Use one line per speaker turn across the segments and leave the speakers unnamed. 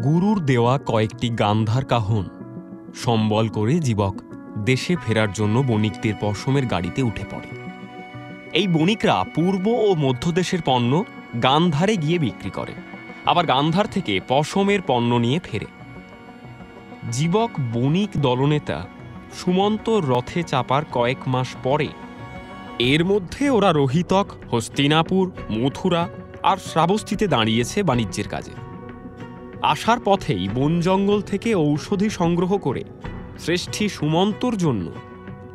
গুরুর দেওয়া কয়েকটি গান্ধার কাহন সম্বল করে জীবক দেশে ফেরার জন্য বণিকদের পশমের গাড়িতে উঠে পড়ে। এই বণিকরা পূর্ব ও মধ্য দেশের পণ্য গান্ধারে গিয়ে বিক্রি করে, আবার গান্ধার থেকে পশমের পণ্য নিয়ে ফেরে। জীবক বণিক দলনেতা সুমন্ত রথে চাপার কয়েক মাস পরে এর মধ্যে ওরা রোহিতক, হস্তিনাপুর, মথুরা আর শ্রাবস্তিতে দাঁড়িয়েছে বাণিজ্যের কাজে। আসার পথেই বন জঙ্গল থেকে ঔষধি সংগ্রহ করে শ্রেষ্ঠী সুমন্তর জন্য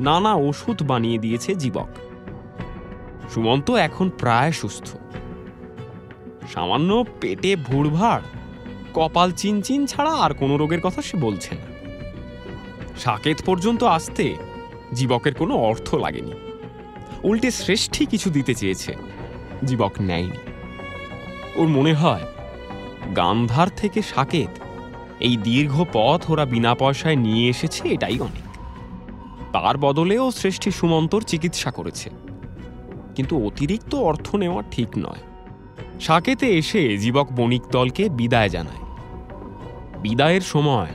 নানা ওষুধ বানিয়ে দিয়েছে জীবক। সুমন্ত এখন প্রায় সুস্থ। সামান্য পেটে ভুড়ভাড়, কপাল চিনচিন ছাড়া আর কোনো রোগের কথা সে বলছে না। সাকেত পর্যন্ত আসতে জীবকের কোনো অর্থ লাগেনি, উল্টে শ্রেষ্ঠী কিছু দিতে চেয়েছে, জীবক নেয়নি। ওর মনে হয় গান্ধার থেকে সাকেত এই দীর্ঘ পথ ওরা বিনা পয়সায় নিয়ে এসেছে, এটাই অনেক। তার বদলেও শ্রেষ্ঠী সুমন্তর চিকিৎসা করেছে, কিন্তু অতিরিক্ত অর্থ নেওয়া ঠিক নয়। সাকেতে এসে জীবক বণিক দলকে বিদায় জানায়। বিদায়ের সময়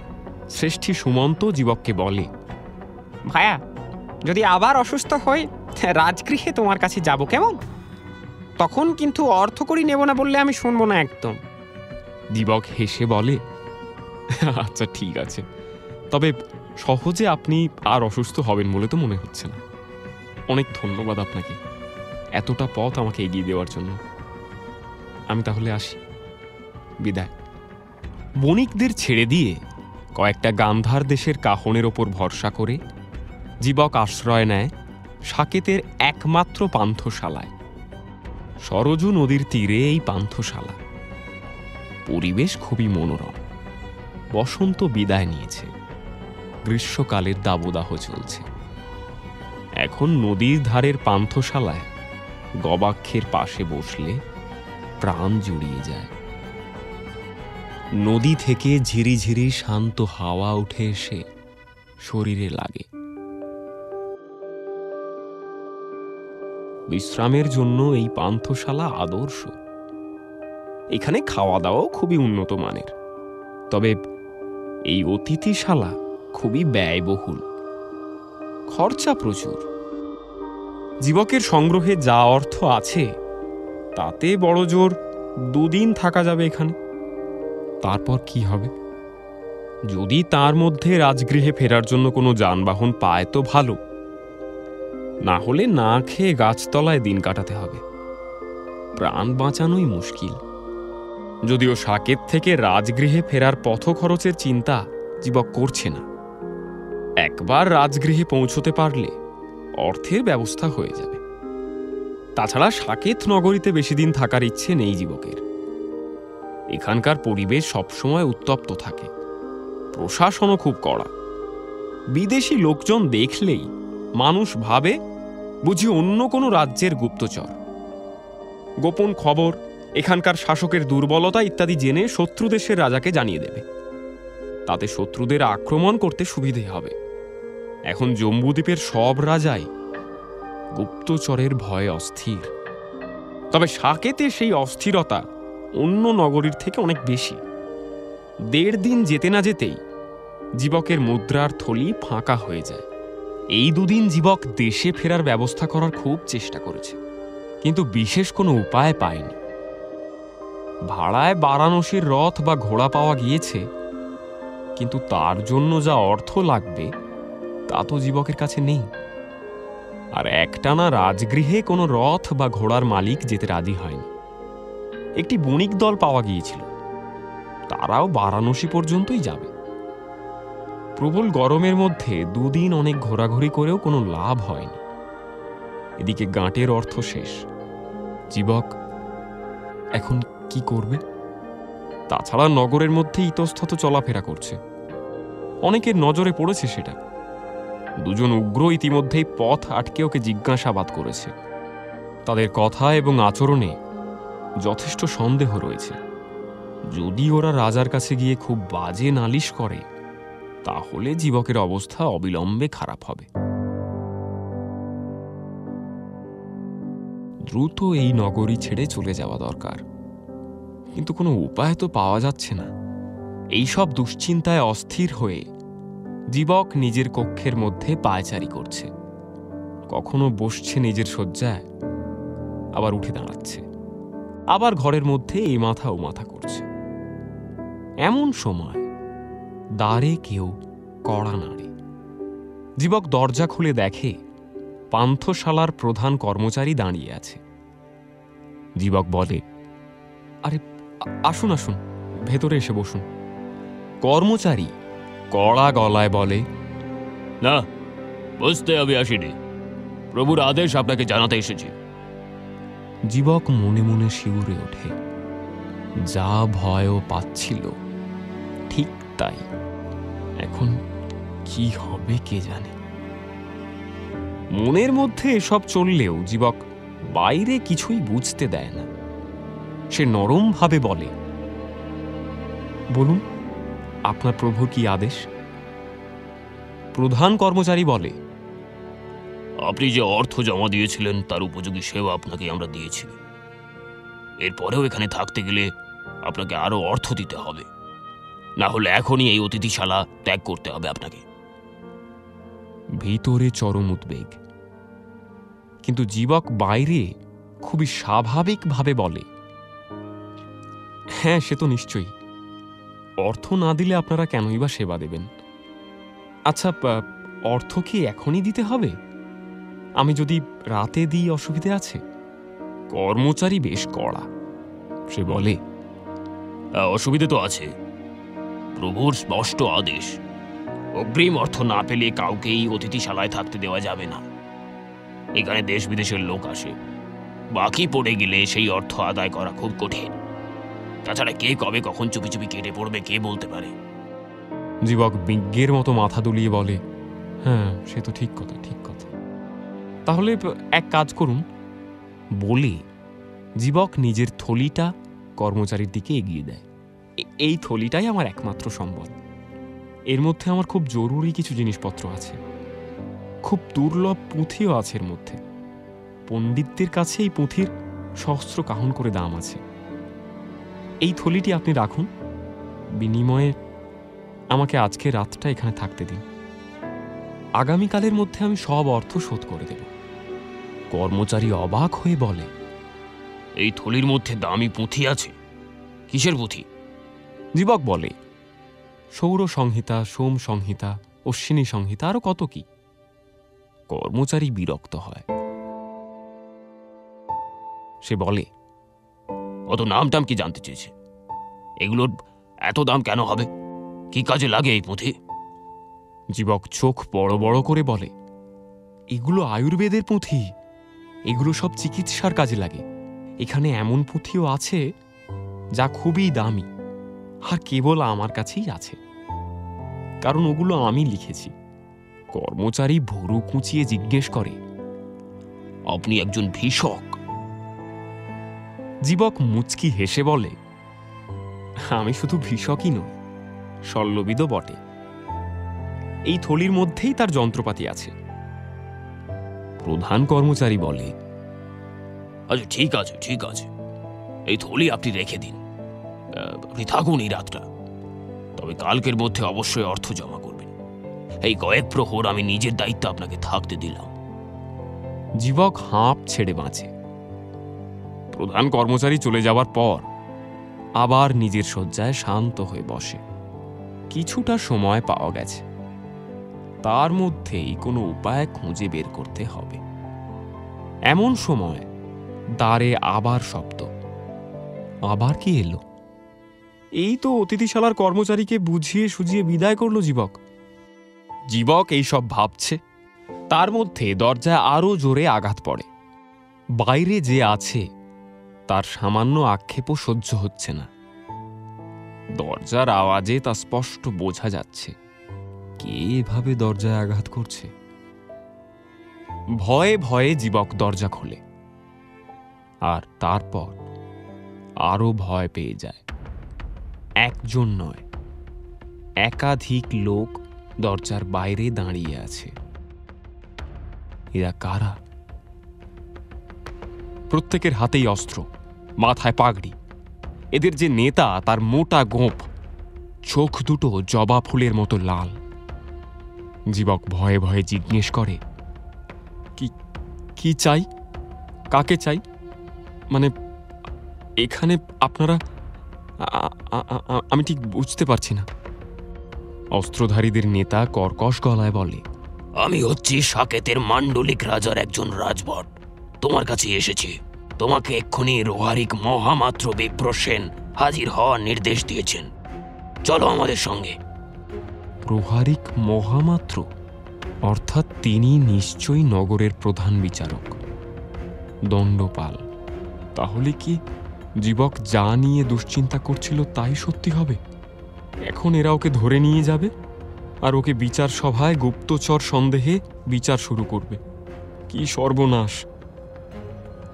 শ্রেষ্ঠী সুমন্ত জীবককে বলে,
ভায়া, যদি আবার অসুস্থ হই রাজগৃহে তোমার কাছে যাব, কেমন? তখন কিন্তু অর্থকড়ি নেব না বললে আমি শুনবো না একদম।
জীবক হেসে বলে, আচ্ছা ঠিক আছে, তবে সহজে আপনি আর অসুস্থ হবেন বলে তো মনে হচ্ছে না। অনেক ধন্যবাদ আপনাকে এতটা পথ আমাকে এগিয়ে দেওয়ার জন্য। আমি তাহলে আসি, বিদায়। বণিকদের ছেড়ে দিয়ে কয়েকটা গান্ধার দেশের কাহনের ওপর ভরসা করে জীবক আশ্রয় নেয় সাকেতের একমাত্র পান্থশালায়। সরজু নদীর তীরে এই পান্থশালা। পরিবেশ খুবই মনোরম। বসন্ত বিদায় নিয়েছে, গ্রীষ্মকালের দাবদাহ চলছে। এখন নদীর ধারের পান্থশালায় গবাক্ষের পাশে বসলে প্রাণ জুড়িয়ে যায়। নদী থেকে ঝিরিঝিরি শান্ত হাওয়া উঠে এসে শরীরে লাগে। বিশ্রামের জন্য এই পান্থশালা আদর্শ। এখানে খাওয়া দাওয়াও খুবই উন্নত মানের, তবে এই অতিথিশালা খুবই ব্যয়বহুল, খরচা প্রচুর। জীবকের সংগ্রহে যা অর্থ আছে তাতে বড় জোর 2 দিন থাকা যাবে এখানে। তারপর কি হবে? যদি তার মধ্যে রাজগৃহে ফেরার জন্য কোনো যানবাহন পায় তো ভালো, না হলে না খেয়ে গাছতলায় দিন কাটাতে হবে। প্রাণ বাঁচানোই মুশকিল। যদিও সাকেত থেকে রাজগৃহে ফেরার পথ খরচের চিন্তা জীবক করছে না। একবার রাজগৃহে পৌঁছতে পারলে অর্থের ব্যবস্থা হয়ে যাবে। তাছাড়া সাকেত নগরীতে বেশি দিন থাকার ইচ্ছে নেই জীবকের। এখানকার পরিবেশ সবসময় উত্তপ্ত থাকে, প্রশাসনও খুব কড়া। বিদেশি লোকজন দেখলেই মানুষ ভাবে বুঝি অন্য কোনো রাজ্যের গুপ্তচর। গোপন খবর, এখানকার শাসকের দুর্বলতা ইত্যাদি জেনে শত্রু দেশের রাজাকে জানিয়ে দেবে। তাতে শত্রুদের আক্রমণ করতে সুবিধে হবে। এখন জম্বুদ্বীপের সব রাজাই গুপ্তচরের ভয়ে অস্থির। তবে সাকেতে সেই অস্থিরতা অন্য নগরীর থেকে অনেক বেশি। 1.5 দিন যেতে না যেতেই জীবকের মুদ্রার থলি ফাঁকা হয়ে যায়। এই 2 দিন জীবক দেশে ফেরার ব্যবস্থা করার খুব চেষ্টা করেছে, কিন্তু বিশেষ কোনো উপায় পায়নি। ভাড়ায় বারাণসীর রথ বা ঘোড়া পাওয়া গিয়েছে, কিন্তু তার জন্য যা অর্থ লাগবে তা তো জীবকের কাছে নেই। আর একটানা রাজগৃহে কোনো রথ বা ঘোড়ার মালিক যেতে রাজি হয়নি। একটি বণিক দল পাওয়া গিয়েছিল, তারাও বারাণসী পর্যন্তই যাবে। প্রবল গরমের মধ্যে 2 দিন অনেক ঘোরাঘুরি করেও কোনো লাভ হয়নি। এদিকে গাঁটের অর্থ শেষ। জীবক এখন কি করবে? তাছাড়া নগরের মধ্যে ইতস্তত চলাফেরা করছে, অনেকের নজরে পড়েছে সেটা। 2 জন উগ্র ইতিমধ্যেই পথ আটকে ওকে জিজ্ঞাসাবাদ করেছে। তাদের কথা এবং আচরণে যথেষ্ট সন্দেহ রয়েছে। যদি ওরা রাজার কাছে গিয়ে খুব বাজে নালিশ করে তাহলে জীবকের অবস্থা অবিলম্বে খারাপ হবে। দ্রুত এই নগরী ছেড়ে চলে যাওয়া দরকার, কিন্তু কোনো উপায় তো পাওয়া যাচ্ছে না। এইসব দুশ্চিন্তায় অস্থির হয়ে জীবক নিজের কক্ষের মধ্যে পায়চারি করছে। কখনো বসছে নিজের শয্যায়, আবার উঠে দাঁড়াচ্ছে, আবার ঘরের মধ্যে এই মাথা ও মাথা করছে। এমন সময় দ্বারে কেউ কড়া নাড়ে। জীবক দরজা খুলে দেখে পান্থশালার প্রধান কর্মচারী দাঁড়িয়ে আছে। জীবক বলে, আরে আসুন আসুন, ভেতরে এসে বসুন। কর্মচারী কড়া গলায় বলে,
না, বুঝতে হবে আসিনি, প্রভুর আদেশ আপনাকে জানাতে এসেছি।
জীবক মনে মনে শিউরে ওঠে। যা ভয়ও পাচ্ছিল ঠিক তাই। এখন কি হবে কে জানে। মনের মধ্যে এসব চললেও জীবক বাইরে কিছুই বুঝতে দেয় না। সে নরমভাবে বলে, বলুন, আপনার প্রভুর কি আদেশ? প্রধান কর্মচারী বলে,
আপনি যে অর্থ জমা দিয়েছিলেন তার উপযোগী সেবা আপনাকে আমরা দিয়েছি। এরপরেও এখানে থাকতে গেলে আপনাকে আরো অর্থ দিতে হবে, না হলে এখনই এই অতিথিশালা ত্যাগ করতে হবে আপনাকে।
ভিতরে চরম উদ্বেগ, কিন্তু জীবক বাইরে খুবই স্বাভাবিকভাবে বলে, হ্যাঁ সে তো নিশ্চয়ই। অর্থ না দিলে আপনারা কেনই বা সেবা দেবেন? আচ্ছা, অর্থ কি এখনই দিতে হবে? আমি যদি রাতে দিই অসুবিধে আছে? কর্মচারী বেশ কড়া। সে বলে,
অসুবিধে তো আছে, প্রভুর স্পষ্ট আদেশ, অগ্রিম অর্থ না পেলে কাউকেই অতিথিশালায় থাকতে দেওয়া যাবে না। এখানে দেশ বিদেশের লোক আসে, বাকি পড়ে গেলে সেই অর্থ আদায় করা খুব কঠিন। তাছাড়া কে কবে কখন চুপি চুপি কেটে পড়বে কে বলতে পারে।
জীবক বিজ্ঞের মতো মাথা দুলিয়ে বলে, হ্যাঁ সে তো ঠিক কথা, ঠিক কথা। তাহলে এক কাজ করুন। বলে জীবক নিজের থলিটা কর্মচারীর দিকে এগিয়ে দেয়। এই থলিটাই আমার একমাত্র সম্বল। এর মধ্যে আমার খুব জরুরি কিছু জিনিসপত্র আছে, খুব দুর্লভ পুঁথিও আছে এর মধ্যে। পণ্ডিতদের কাছে এই পুঁথির সহস্র কাহন করে দাম আছে। এই থলিটি আপনি রাখুন, বিনিময়ে আমাকে আজকে রাতটা এখানে থাকতে দিন। আগামীকালের মধ্যে আমি সব অর্থ শোধ করে দেব। কর্মচারী অবাক হয়ে বলে,
এই থলির মধ্যে দামি পুঁথি আছে? কিসের পুঁথি?
জীবক বলে, সৌর সংহিতা, সোম সংহিতা, অশ্বিনী সংহিতা, আরো কত কি। কর্মচারী বিরক্ত হয়। সে বলে,
অত নাম টাম কি জানতে চেয়েছে? এগুলোর এত দাম কেন হবে? কি কাজে লাগে এই পুঁথি?
জীবক চোখ বড় বড় করে বলে, এগুলো আয়ুর্বেদের পুঁথি, এগুলো সব চিকিৎসার কাজে লাগে। এখানে এমন পুঁথিও আছে যা খুবই দামি, আর কেবল আমার কাছেই আছে, কারণ ওগুলো আমি লিখেছি। কর্মচারী ভুরু কুঁচিয়ে জিজ্ঞেস করে,
আপনি একজন ভিষক?
জীবক মুচকি হেসে বলে, আমি শুধু ভিষকই নই, শল্যবিদও বটে। এই থলির মধ্যেই তার যন্ত্রপাতি আছে। প্রধান কর্মচারী বলে,
আচ্ছা ঠিক আছে, ঠিক আছে, এই থলি আপনি রেখে দিন। আপনি থাকুন এই রাতটা, তবে কালকের মধ্যে অবশ্যই অর্থ জমা করবেন। এই কয়েক প্রহর আমি নিজের দায়িত্ব আপনাকে থাকতে দিলাম।
জীবক হাঁপ ছেড়ে বাঁচে। প্রধান কর্মচারী চলে যাবার পর আবার নিজের শয্যায় শান্ত হয়ে বসে। কিছুটা সময় পাওয়া গেছে, তার মধ্যেই কোনো উপায় খুঁজে বের করতে হবে। এমন সময় দ্বারে আবার শব্দ। আবার কি এলো? এই তো অতিথিশালার কর্মচারীকে বুঝিয়ে সুঝিয়ে বিদায় করলো জীবক। জীবক এইসব ভাবছে, তার মধ্যে দরজায় আরো জোরে আঘাত পড়ে। বাইরে যে আছে তার সামান্য আক্ষেপও সহ্য হচ্ছে না। দরজার আওয়াজে তা স্পষ্ট বোঝা যাচ্ছে কে এভাবে দরজায় আঘাত করছে। ভয়ে ভয়ে জীবক দরজা খোলে, আর তারপর আরো ভয় পেয়ে যায়। একজন নয়, একাধিক লোক দরজার বাইরে দাঁড়িয়ে আছে। এরা কারা? প্রত্যেকের হাতেই অস্ত্র, মাথায় পাগড়ি। এদের যে নেতা তার মোটা গোঁফ, চোখ দুটো জবা ফুলের মতো লাল। জীবক ভয়ে ভয়ে জিজ্ঞেস করে, কি কি চাই? কাকে চাই? মানে এখানে আপনারা আমি ঠিক বুঝতে পারছি না। অস্ত্রধারীদের নেতা কর্কশ গলায় বলে,
আমি হচ্ছি সাকেতের মান্ডলিক রাজার একজন রাজভট। তোমার কাছে এসেছি। তোমাকে এক্ষুনি রোহারিক মহামাত্র বিপ্রসেন হাজির হওয়ার নির্দেশ দিয়েছেন। চলো আমাদের সঙ্গে।
প্রহারিক মহামাত্র, অর্থাৎ তিনি নিশ্চয়ই নগরের প্রধান বিচারক, দণ্ডপাল। তাহলে কি জীবক যা নিয়ে দুশ্চিন্তা করছিল তাই সত্যি হবে? এখন এরা ওকে ধরে নিয়ে যাবে আর ওকে বিচার সভায় গুপ্তচর সন্দেহে বিচার শুরু করবে। কি সর্বনাশ!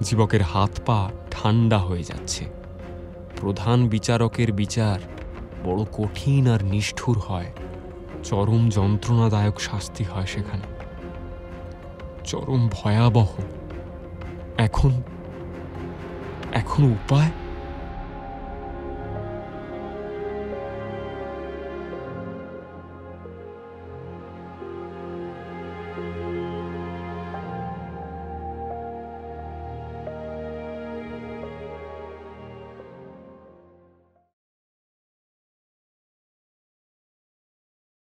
জীবকের হাত পা ঠান্ডা হয়ে যাচ্ছে। প্রধান বিচারকের বিচার বড় কঠিন আর নিষ্ঠুর হয়। চরম যন্ত্রণাদায়ক শাস্তি হয় সেখানে, চরম ভয়াবহ। এখন এখন উপায়?